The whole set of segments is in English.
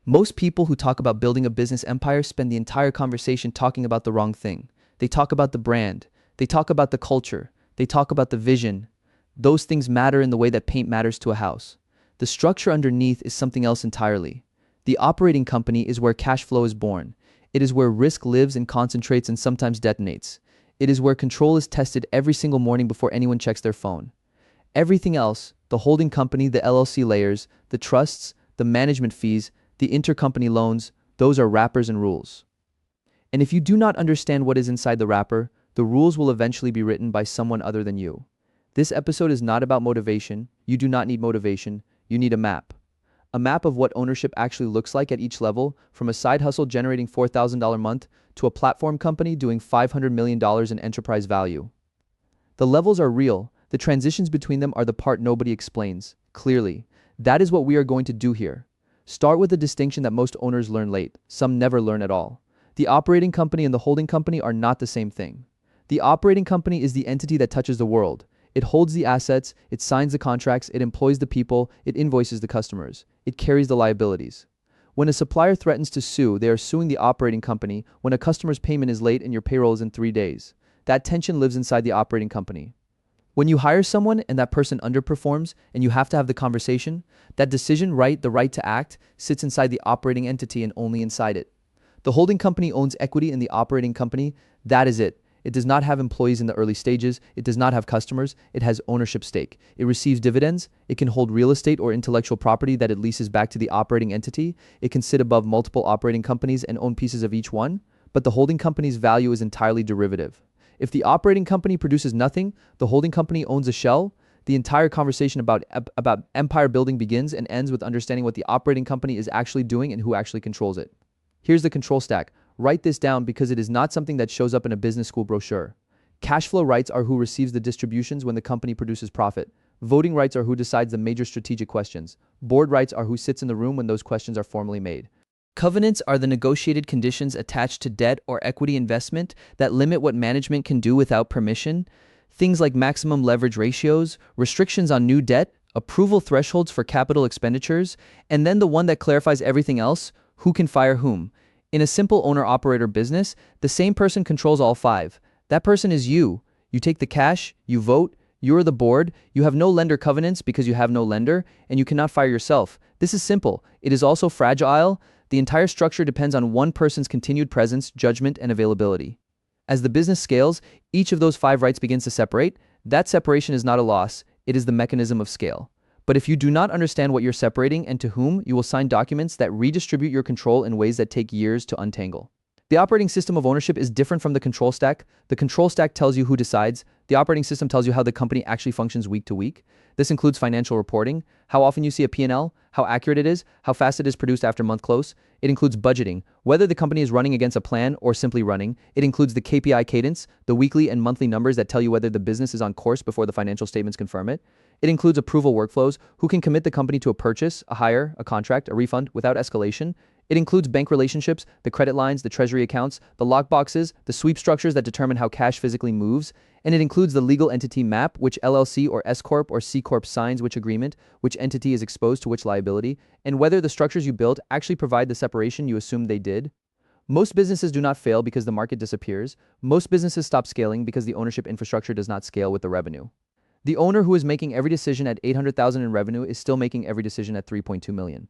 Most people who talk about building a business empire spend the entire conversation talking about the wrong thing. They talk about the brand. They talk about the culture. They talk about the vision. Those things matter in the way that paint matters to a house. The structure underneath is something else entirely. The operating company is where cash flow is born. It is where risk lives and concentrates and sometimes detonates. It is where control is tested every single morning before anyone checks their phone. Everything else, the holding company, the LLC layers, the trusts, the management fees, the intercompany loans, those are wrappers and rules. And if you do not understand what is inside the wrapper, the rules will eventually be written by someone other than you. This episode is not about motivation. You do not need motivation. You need a map. A map of what ownership actually looks like at each level, from a side hustle generating $4,000 a month to a platform company doing $500 million in enterprise value. The levels are real. The transitions between them are the part nobody explains clearly. That is what we are going to do here. Start with the distinction that most owners learn late. Some never learn at all. The operating company and the holding company are not the same thing. The operating company is the entity that touches the world. It holds the assets, it signs the contracts, it employs the people, it invoices the customers. It carries the liabilities. When a supplier threatens to sue, they are suing the operating company when a customer's payment is late and your payroll is in 3 days. That tension lives inside the operating company. When you hire someone and that person underperforms and you have to have the conversation, that decision right, the right to act, sits inside the operating entity and only inside it. The holding company owns equity in the operating company. That is it. It does not have employees in the early stages. It does not have customers. It has ownership stake. It receives dividends. It can hold real estate or intellectual property that it leases back to the operating entity. It can sit above multiple operating companies and own pieces of each one. But the holding company's value is entirely derivative. If the operating company produces nothing, the holding company owns a shell. The entire conversation about empire building begins and ends with understanding what the operating company is actually doing and who actually controls it. Here's the control stack. Write this down because it is not something that shows up in a business school brochure. Cash flow rights are who receives the distributions when the company produces profit. Voting rights are who decides the major strategic questions. Board rights are who sits in the room when those questions are formally made. Covenants are the negotiated conditions attached to debt or equity investment that limit what management can do without permission. Things like maximum leverage ratios, restrictions on new debt, approval thresholds for capital expenditures, and then the one that clarifies everything else, who can fire whom. In a simple owner-operator business, the same person controls all 5. That person is you. You take the cash, you vote, you're the board, you have no lender covenants because you have no lender, and you cannot fire yourself. This is simple. It is also fragile. The entire structure depends on one person's continued presence, judgment, and availability. As the business scales, each of those 5 rights begins to separate. That separation is not a loss. It is the mechanism of scale. But if you do not understand what you're separating and to whom, you will sign documents that redistribute your control in ways that take years to untangle. The operating system of ownership is different from the control stack. The control stack tells you who decides. The operating system tells you how the company actually functions week to week. This includes financial reporting, how often you see a P&L, how accurate it is, how fast it is produced after month close. It includes budgeting, whether the company is running against a plan or simply running. It includes the KPI cadence, the weekly and monthly numbers that tell you whether the business is on course before the financial statements confirm it. It includes approval workflows, who can commit the company to a purchase, a hire, a contract, a refund without escalation. It includes bank relationships, the credit lines, the treasury accounts, the lockboxes, the sweep structures that determine how cash physically moves, and it includes the legal entity map, which LLC or S Corp or C Corp signs which agreement, which entity is exposed to which liability, and whether the structures you built actually provide the separation you assumed they did. Most businesses do not fail because the market disappears. Most businesses stop scaling because the ownership infrastructure does not scale with the revenue. The owner who is making every decision at $800,000 in revenue is still making every decision at $3.2 million.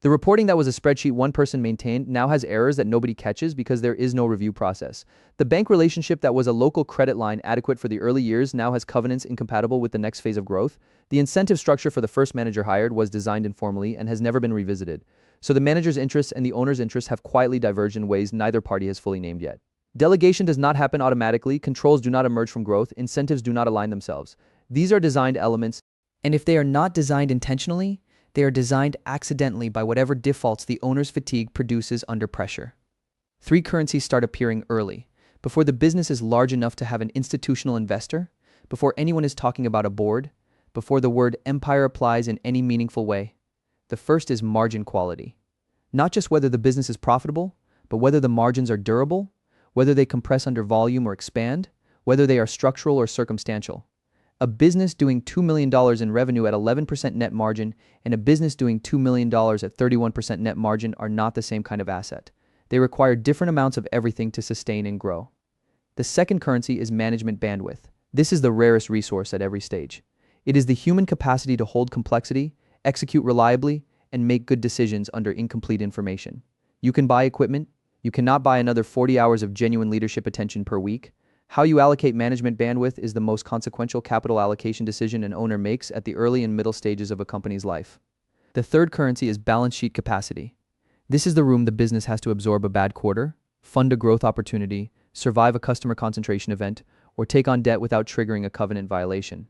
The reporting that was a spreadsheet one person maintained now has errors that nobody catches because there is no review process. The bank relationship that was a local credit line adequate for the early years now has covenants incompatible with the next phase of growth. The incentive structure for the first manager hired was designed informally and has never been revisited. So the manager's interests and the owner's interests have quietly diverged in ways neither party has fully named yet. Delegation does not happen automatically. Controls do not emerge from growth. Incentives do not align themselves. These are designed elements, and if they are not designed intentionally, they are designed accidentally by whatever defaults the owner's fatigue produces under pressure. 3 currencies start appearing early, before the business is large enough to have an institutional investor, before anyone is talking about a board, before the word empire applies in any meaningful way. The first is margin quality. Not just whether the business is profitable, but whether the margins are durable, whether they compress under volume or expand, whether they are structural or circumstantial. A business doing $2 million in revenue at 11% net margin and a business doing $2 million at 31% net margin are not the same kind of asset. They require different amounts of everything to sustain and grow. The second currency is management bandwidth. This is the rarest resource at every stage. It is the human capacity to hold complexity, execute reliably, and make good decisions under incomplete information. You can buy equipment. You cannot buy another 40 hours of genuine leadership attention per week. How you allocate management bandwidth is the most consequential capital allocation decision an owner makes at the early and middle stages of a company's life. The third currency is balance sheet capacity. This is the room the business has to absorb a bad quarter, fund a growth opportunity, survive a customer concentration event, or take on debt without triggering a covenant violation.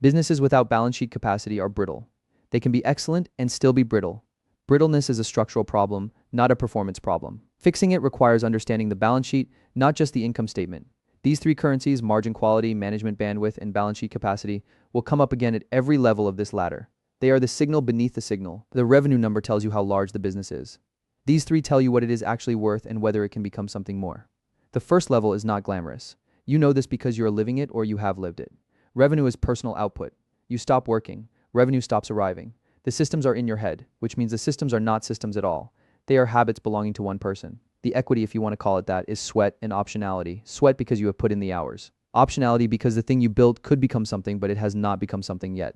Businesses without balance sheet capacity are brittle. They can be excellent and still be brittle. Brittleness is a structural problem, not a performance problem. Fixing it requires understanding the balance sheet, not just the income statement. These three currencies, margin quality, management bandwidth, and balance sheet capacity, will come up again at every level of this ladder. They are the signal beneath the signal. The revenue number tells you how large the business is. These three tell you what it is actually worth and whether it can become something more. The first level is not glamorous. You know this because you're living it or you have lived it. Revenue is personal output. You stop working. Revenue stops arriving. The systems are in your head, which means the systems are not systems at all. They are habits belonging to one person. The equity, if you want to call it that, is sweat and optionality. Sweat because you have put in the hours. Optionality because the thing you built could become something, but it has not become something yet.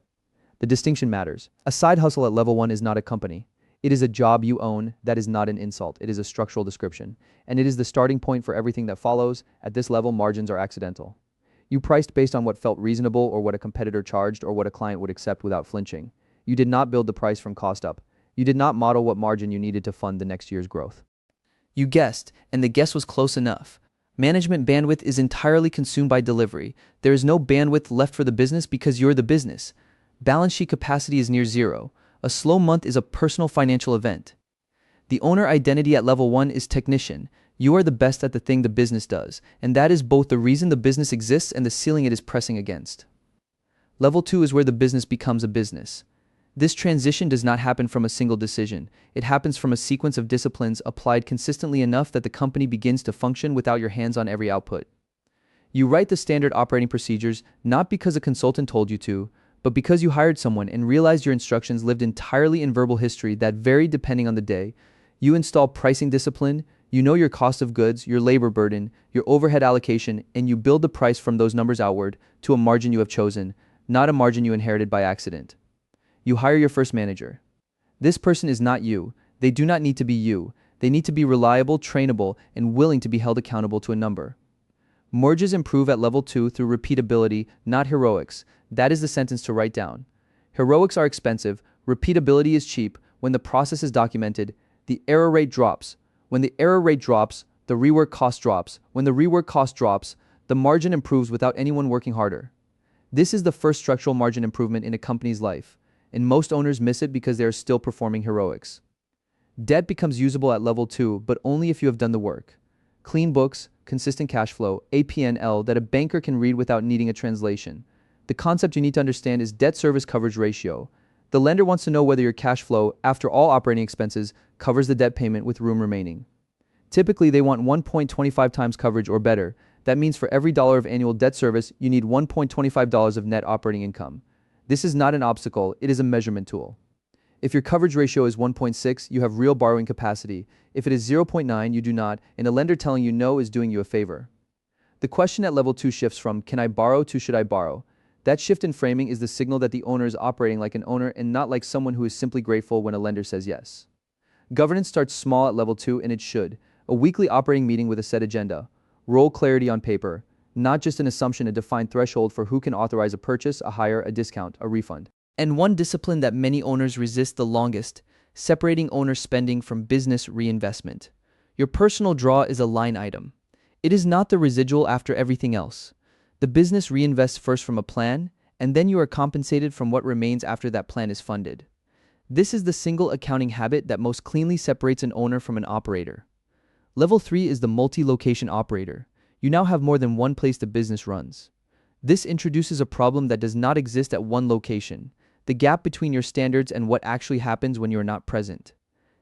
The distinction matters. A side hustle at level 1 is not a company. It is a job you own. That is not an insult. It is a structural description. And it is the starting point for everything that follows. At this level, margins are accidental. You priced based on what felt reasonable or what a competitor charged or what a client would accept without flinching. You did not build the price from cost up. You did not model what margin you needed to fund the next year's growth. You guessed, and the guess was close enough. Management bandwidth is entirely consumed by delivery. There is no bandwidth left for the business because you're the business. Balance sheet capacity is near zero. A slow month is a personal financial event. The owner identity at level 1 is technician. You are the best at the thing the business does, and that is both the reason the business exists and the ceiling it is pressing against. Level 2 is where the business becomes a business. This transition does not happen from a single decision. It happens from a sequence of disciplines applied consistently enough that the company begins to function without your hands on every output. You write the standard operating procedures not because a consultant told you to, but because you hired someone and realized your instructions lived entirely in verbal history that varied depending on the day. You install pricing discipline, you know your cost of goods, your labor burden, your overhead allocation, and you build the price from those numbers outward to a margin you have chosen, not a margin you inherited by accident. You hire your first manager. This person is not you. They do not need to be you. They need to be reliable, trainable, and willing to be held accountable to a number. Merges improve at level 2 through repeatability, not heroics. That is the sentence to write down. Heroics are expensive. Repeatability is cheap. When the process is documented, the error rate drops. When the error rate drops, the rework cost drops. When the rework cost drops, the margin improves without anyone working harder. This is the first structural margin improvement in a company's life, and most owners miss it because they are still performing heroics. Debt becomes usable at level 2, but only if you have done the work. Clean books, consistent cash flow, APNL that a banker can read without needing a translation. The concept you need to understand is debt service coverage ratio. The lender wants to know whether your cash flow, after all operating expenses, covers the debt payment with room remaining. Typically, they want 1.25 times coverage or better. That means for every dollar of annual debt service, you need $1.25 of net operating income. This is not an obstacle, it is a measurement tool. If your coverage ratio is 1.6, you have real borrowing capacity. If it is 0.9, you do not, and a lender telling you no is doing you a favor. The question at level 2 shifts from can I borrow to should I borrow. That shift in framing is the signal that the owner is operating like an owner and not like someone who is simply grateful when a lender says yes. Governance starts small at level 2, and it should. A weekly operating meeting with a set agenda. Role clarity on paper, not just an assumption, a defined threshold for who can authorize a purchase, a hire, a discount, a refund. And one discipline that many owners resist the longest, separating owner spending from business reinvestment. Your personal draw is a line item. It is not the residual after everything else. The business reinvests first from a plan, and then you are compensated from what remains after that plan is funded. This is the single accounting habit that most cleanly separates an owner from an operator. Level 3 is the multi-location operator. You now have more than one place the business runs. This introduces a problem that does not exist at one location, the gap between your standards and what actually happens when you are not present.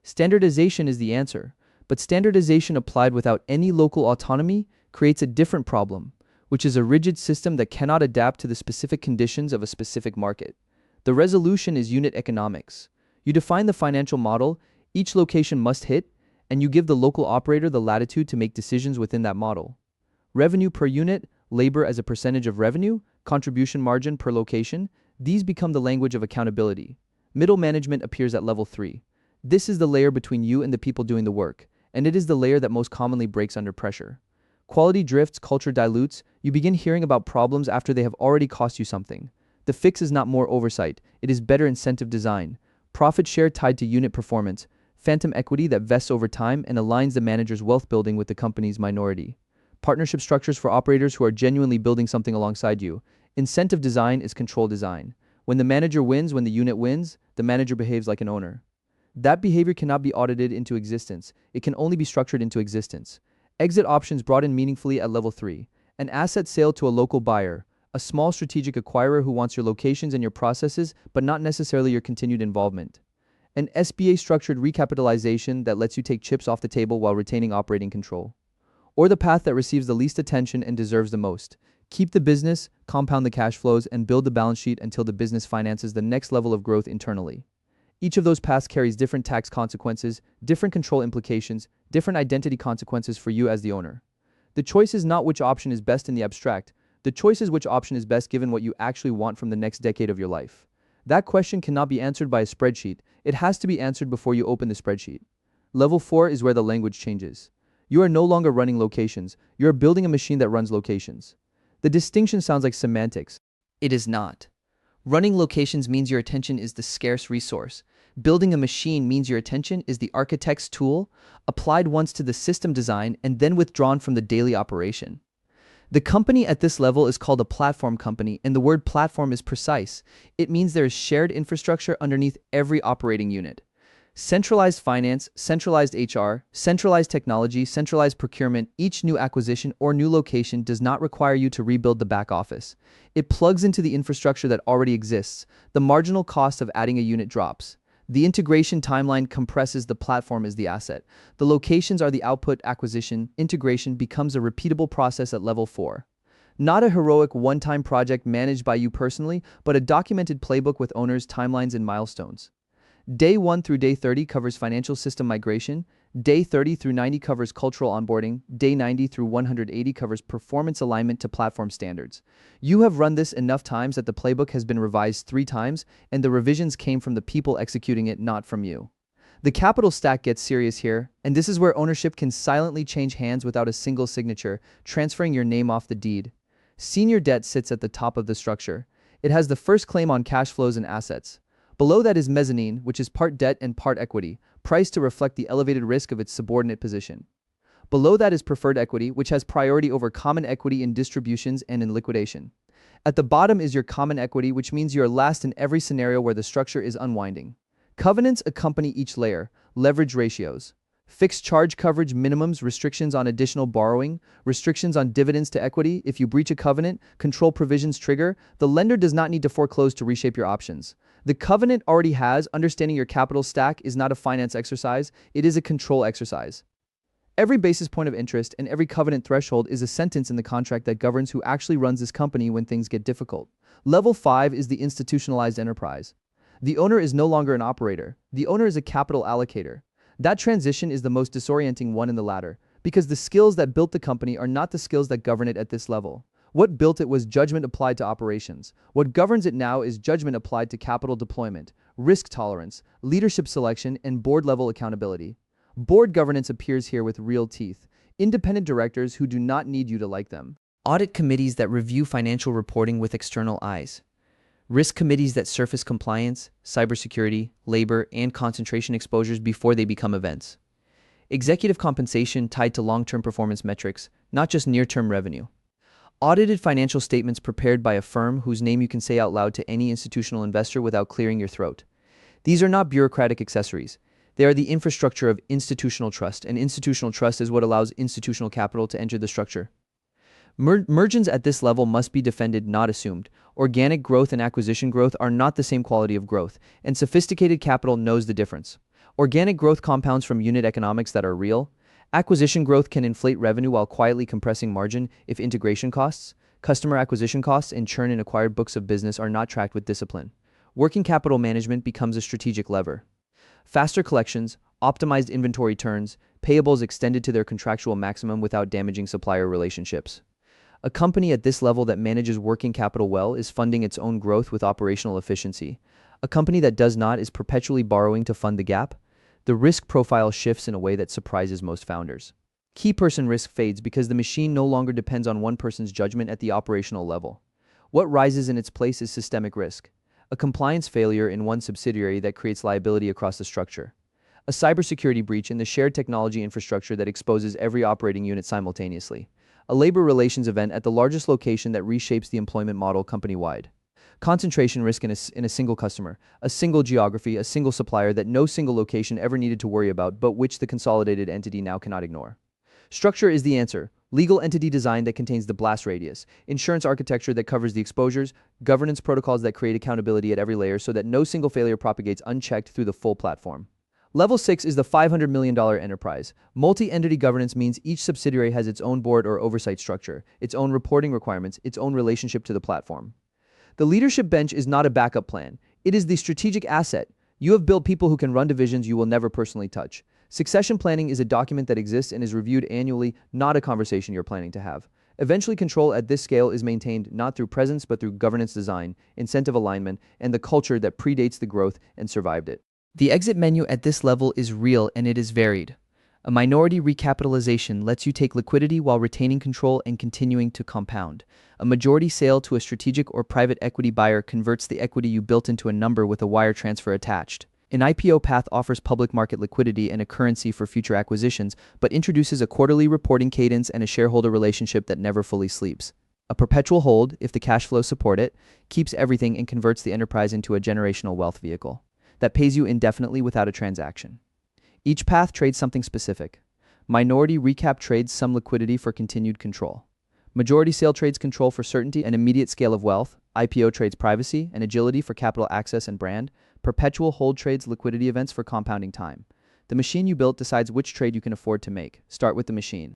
Standardization is the answer, but standardization applied without any local autonomy creates a different problem. which is a rigid system that cannot adapt to the specific conditions of a specific market. The resolution is unit economics. You define the financial model each location must hit, and you give the local operator the latitude to make decisions within that model. Revenue per unit, labor as a percentage of revenue, contribution margin per location, these become the language of accountability. Middle management appears at level 3. This is the layer between you and the people doing the work, and it is the layer that most commonly breaks under pressure. Quality drifts, culture dilutes, you begin hearing about problems after they have already cost you something. The fix is not more oversight, it is better incentive design. Profit share tied to unit performance, phantom equity that vests over time and aligns the manager's wealth building with the company's minority. Partnership structures for operators who are genuinely building something alongside you. Incentive design is control design. When the manager wins, when the unit wins, the manager behaves like an owner. That behavior cannot be audited into existence. It can only be structured into existence. Exit options brought in meaningfully at level 3. An asset sale to a local buyer, a small strategic acquirer who wants your locations and your processes, but not necessarily your continued involvement. An SBA-structured recapitalization that lets you take chips off the table while retaining operating control. Or the path that receives the least attention and deserves the most. Keep the business, compound the cash flows, and build the balance sheet until the business finances the next level of growth internally. Each of those paths carries different tax consequences, different control implications, different identity consequences for you as the owner. The choice is not which option is best in the abstract. The choice is which option is best given what you actually want from the next decade of your life. That question cannot be answered by a spreadsheet. It has to be answered before you open the spreadsheet. Level 4 is where the language changes. You are no longer running locations. You are building a machine that runs locations. The distinction sounds like semantics. It is not. Running locations means your attention is the scarce resource. Building a machine means your attention is the architect's tool, applied once to the system design and then withdrawn from the daily operation. The company at this level is called a platform company, and the word platform is precise. It means there is shared infrastructure underneath every operating unit. Centralized finance, centralized HR, centralized technology, centralized procurement, each new acquisition or new location does not require you to rebuild the back office. It plugs into the infrastructure that already exists. The marginal cost of adding a unit drops. The integration timeline compresses. The platform is the asset. The locations are the output. Acquisition, integration becomes a repeatable process at level 4. Not a heroic one-time project managed by you personally, but a documented playbook with owners, timelines, and milestones. Day 1 through day 30 covers financial system migration. Day 30 through 90 covers cultural onboarding. Day 90 through 180 covers performance alignment to platform standards. You have run this enough times that the playbook has been revised 3 times, and the revisions came from the people executing it, not from you. The capital stack gets serious here, and this is where ownership can silently change hands without a single signature, transferring your name off the deed. Senior debt sits at the top of the structure. It has the first claim on cash flows and assets. Below that is mezzanine, which is part debt and part equity, priced to reflect the elevated risk of its subordinate position. Below that is preferred equity, which has priority over common equity in distributions and in liquidation. At the bottom is your common equity, which means you are last in every scenario where the structure is unwinding. Covenants accompany each layer. Leverage ratios. Fixed charge coverage minimums, restrictions on additional borrowing, restrictions on dividends to equity. If you breach a covenant, control provisions trigger. The lender does not need to foreclose to reshape your options. The covenant already has. Understanding your capital stack is not a finance exercise, it is a control exercise. Every basis point of interest and every covenant threshold is a sentence in the contract that governs who actually runs this company when things get difficult. Level 5 is the institutionalized enterprise. The owner is no longer an operator. The owner is a capital allocator. That transition is the most disorienting one in the ladder, because the skills that built the company are not the skills that govern it at this level. What built it was judgment applied to operations. What governs it now is judgment applied to capital deployment, risk tolerance, leadership selection, and board-level accountability. Board governance appears here with real teeth. Independent directors who do not need you to like them. Audit committees that review financial reporting with external eyes. Risk committees that surface compliance, cybersecurity, labor, and concentration exposures before they become events. Executive compensation tied to long-term performance metrics, not just near-term revenue. Audited financial statements prepared by a firm whose name you can say out loud to any institutional investor without clearing your throat. These are not bureaucratic accessories. They are the infrastructure of institutional trust, and institutional trust is what allows institutional capital to enter the structure. Margins at this level must be defended, not assumed. Organic growth and acquisition growth are not the same quality of growth, and sophisticated capital knows the difference. Organic growth compounds from unit economics that are real. Acquisition growth can inflate revenue while quietly compressing margin if integration costs, customer acquisition costs, and churn in acquired books of business are not tracked with discipline. Working capital management becomes a strategic lever. Faster collections, optimized inventory turns, payables extended to their contractual maximum without damaging supplier relationships. A company at this level that manages working capital well is funding its own growth with operational efficiency. A company that does not is perpetually borrowing to fund the gap. The risk profile shifts in a way that surprises most founders. Key person risk fades because the machine no longer depends on one person's judgment at the operational level. What rises in its place is systemic risk, a compliance failure in one subsidiary that creates liability across the structure, a cybersecurity breach in the shared technology infrastructure that exposes every operating unit simultaneously, a labor relations event at the largest location that reshapes the employment model company-wide. Concentration risk in a single customer, a single geography, a single supplier that no single location ever needed to worry about but which the consolidated entity now cannot ignore. Structure is the answer. Legal entity design that contains the blast radius, insurance architecture that covers the exposures, governance protocols that create accountability at every layer so that no single failure propagates unchecked through the full platform. Level 6 is the $500 million enterprise. Multi-entity governance means each subsidiary has its own board or oversight structure, its own reporting requirements, its own relationship to the platform. The leadership bench is not a backup plan. It is the strategic asset. You have built people who can run divisions you will never personally touch. Succession planning is a document that exists and is reviewed annually, not a conversation you're planning to have. Eventually, control at this scale is maintained not through presence but through governance design, incentive alignment, and the culture that predates the growth and survived it. The exit menu at this level is real and it is varied. A minority recapitalization lets you take liquidity while retaining control and continuing to compound. A majority sale to a strategic or private equity buyer converts the equity you built into a number with a wire transfer attached. An IPO path offers public market liquidity and a currency for future acquisitions, but introduces a quarterly reporting cadence and a shareholder relationship that never fully sleeps. A perpetual hold, if the cash flows support it, keeps everything and converts the enterprise into a generational wealth vehicle that pays you indefinitely without a transaction. Each path trades something specific. Minority recap trades some liquidity for continued control. Majority sale trades control for certainty and immediate scale of wealth. IPO trades privacy and agility for capital access and brand. Perpetual hold trades liquidity events for compounding time. The machine you built decides which trade you can afford to make. Start with the machine.